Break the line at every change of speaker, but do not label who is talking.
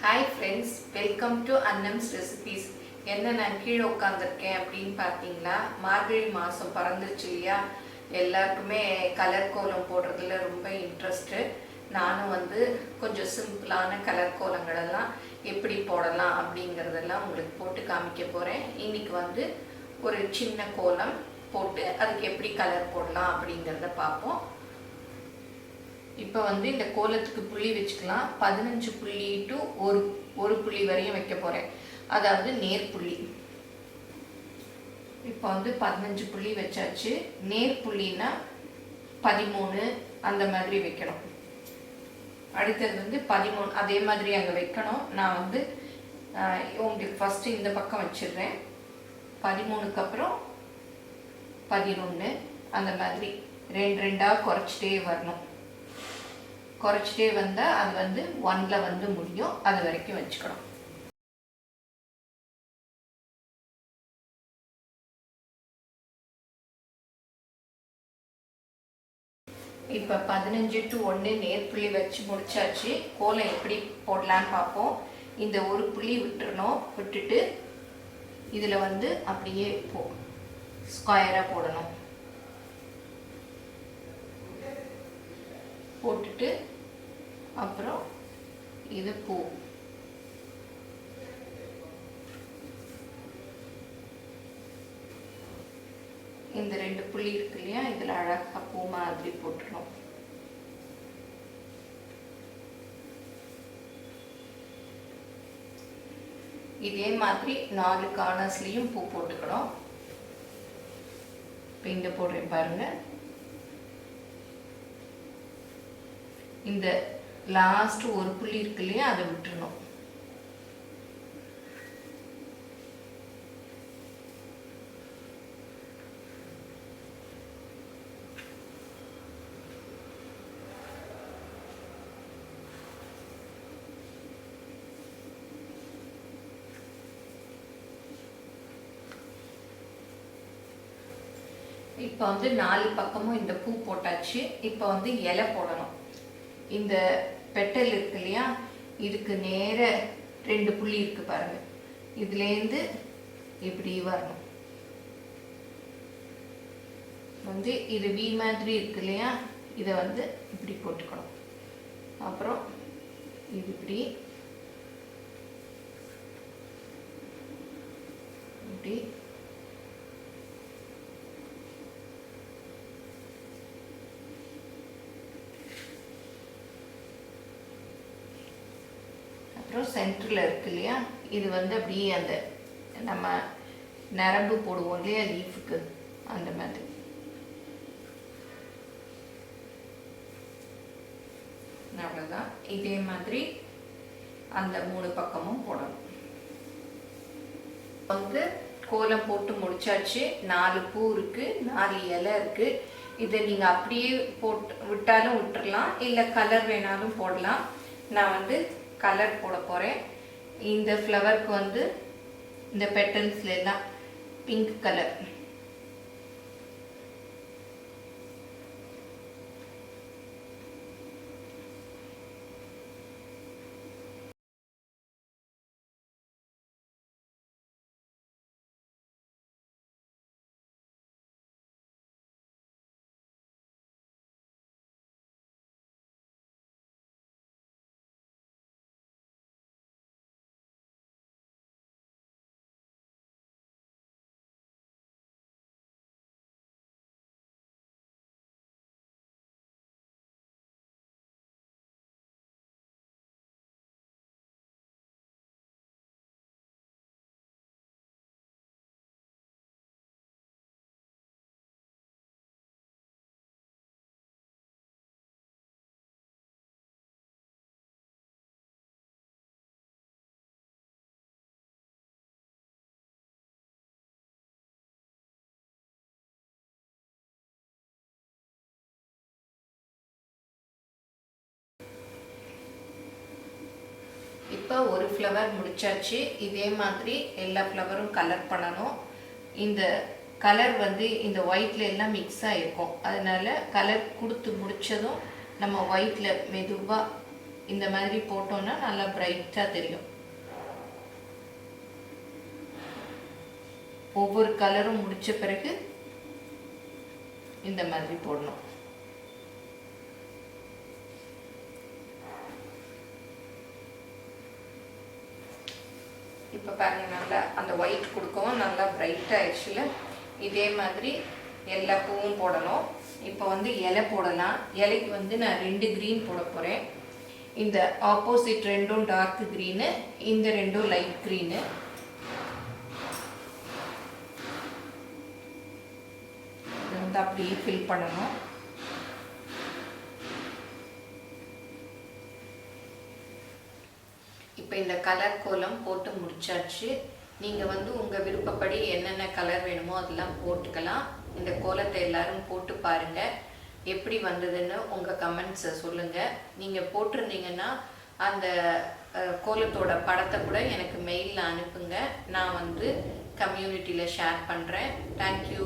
Hi friends, welcome to Annam's Recipes. என்ன நான் கீழே உட்காந்துருக்கேன் அப்படின்னு பார்த்தீங்களா, மார்கழி மாதம் பறந்துருச்சு இல்லையா, எல்லாருக்குமே கலர் கோலம் போடுறதுல ரொம்ப இன்ட்ரெஸ்ட்டு. நானும் கொஞ்சம் சிம்பிளான கலர் கோலங்களெல்லாம் எப்படி போடலாம் அப்படிங்கிறதெல்லாம் உங்களுக்கு போட்டு காமிக்க போகிறேன். இன்றைக்கி ஒரு சின்ன கோலம் போட்டு அதுக்கு எப்படி கலர் போடலாம் அப்படிங்கிறத பார்ப்போம். இப்போ இந்த கோலத்துக்கு புள்ளி வச்சுக்கலாம். 15 புள்ளி டு ஒரு புள்ளி வரையும் வைக்க போகிறேன், அதாவது நேர் புள்ளி. இப்போ 15 புள்ளி வச்சாச்சு. நேர் புள்ளினா 13 அந்த மாதிரி வைக்கணும். அடுத்தது 13 அதே மாதிரி அங்கே வைக்கணும். நான் உங்களுக்கு ஃபஸ்ட்டு இந்த பக்கம் வச்சிடுறேன். 13க்கு அப்புறம் 11 அந்த மாதிரி ரெண்டாக குறைச்சிட்டே வரணும். குறைச்சிட்டே வந்தால் அது 1ல் முடியும். அது வரைக்கும் வச்சுக்கணும். இப்போ 15 to 1 நேர் புள்ளி வச்சு முடிச்சாச்சு. கோலம் எப்படி போடலான்னு பார்ப்போம். இந்த ஒரு புள்ளி விட்டுறணும். விட்டுட்டு இதில் அப்படியே ஸ்கொயராக போடணும். போட்டுட்டு அப்புறம் இது பூ. இந்த 2 புள்ளி இருக்கு இல்லையா, இதில் அழகாக பூ மாதிரி போட்டுடணும். இதே மாதிரி 4 கார்னர்ஸ்லையும் பூ போட்டுக்கணும். இப்போ இந்த போடுறேன் பாருங்க. இந்த லாஸ்ட் ஒரு புள்ளி இருக்கு இல்லையா, அதை விட்டுறணும். இப்போ 4 பக்கமும் இந்த பூ போட்டாச்சு. இப்போ இலை போடணும். இந்த பெட்டல் இருக்கு இல்லையா, இதுக்கு நேர 2 புள்ளி இருக்கு பாருங்க. இதுலேருந்து இப்படி வரணும். இது வி மாதிரி இருக்கு இல்லையா, இதை இப்படி போட்டுக்கணும். அப்புறம் இது இப்படி இப்படி அப்புறம் சென்டரில் இருக்கு இல்லையா, இது அப்படியே அந்த நம்ம நரம்பு போடுவோம் இல்லையா லீஃபுக்கு, அந்த மாதிரி. அவ்வளோதான். இதே மாதிரி அந்த 3 பக்கமும் போடணும். கோலம் போட்டு முடிச்சாச்சு. 4 பூ இருக்கு, 4 இலை இருக்கு. இதை நீங்கள் அப்படியே போட்டு விட்டாலும் விட்டுடலாம், இல்லை கலர் வேணாலும் போடலாம். நான் கலர் போட போகிறேன். இந்த ஃப்ளவருக்கு இந்த பெட்டல்ஸ்ல எல்லாம் பிங்க் கலர். இப்போ ஒரு ஃப்ளவர் முடிச்சாச்சு. இதே மாதிரி எல்லா ஃப்ளவரும் கலர் பண்ணணும். இந்த கலர் இந்த ஒயிட்ல எல்லாம் மிக்ஸ் ஆகிருக்கும். அதனால கலர் கொடுத்து முடிச்சதும் நம்ம ஒயிட்ல மெதுவாக இந்த மாதிரி போட்டோம்னா நல்லா பிரைட்டாக தெரியும். ஒவ்வொரு கலரும் முடிச்ச பிறகு இந்த மாதிரி போடணும். இப்போ பாருங்க, நல்லா அந்த ஒயிட் கொடுக்கவும் நல்லா பிரைட் ஆயிடுச்சுல. இதே மாதிரி எல்லா பூவும் போடணும். இப்போ வந்து இலை போடலாம். இலைக்கு வந்து நான் 2 க்ரீன் போட போகிறேன். இந்த ஆப்போசிட் ரெண்டும் டார்க் க்ரீனு, இந்த ரெண்டும் லைட் க்ரீனு. இதை வந்து அப்படியே ஃபில் பண்ணணும். இப்போ இந்த கலர் கோலம் போட்டு முடிச்சாச்சு. நீங்கள் வந்து உங்கள் விருப்பப்படி என்னென்ன கலர் வேணுமோ அதெல்லாம் போட்டுக்கலாம். இந்த கோலத்தை எல்லாரும் போட்டு பாருங்கள், எப்படி வந்ததுன்னு உங்கள் கமெண்ட்ஸை சொல்லுங்கள். நீங்கள் போட்டிருந்தீங்கன்னா அந்த கோலத்தோட படத்தை கூட எனக்கு மெயிலில் அனுப்புங்க. நான் வந்து கம்யூனிட்டியில் ஷேர் பண்ணுறேன். தேங்க்யூ.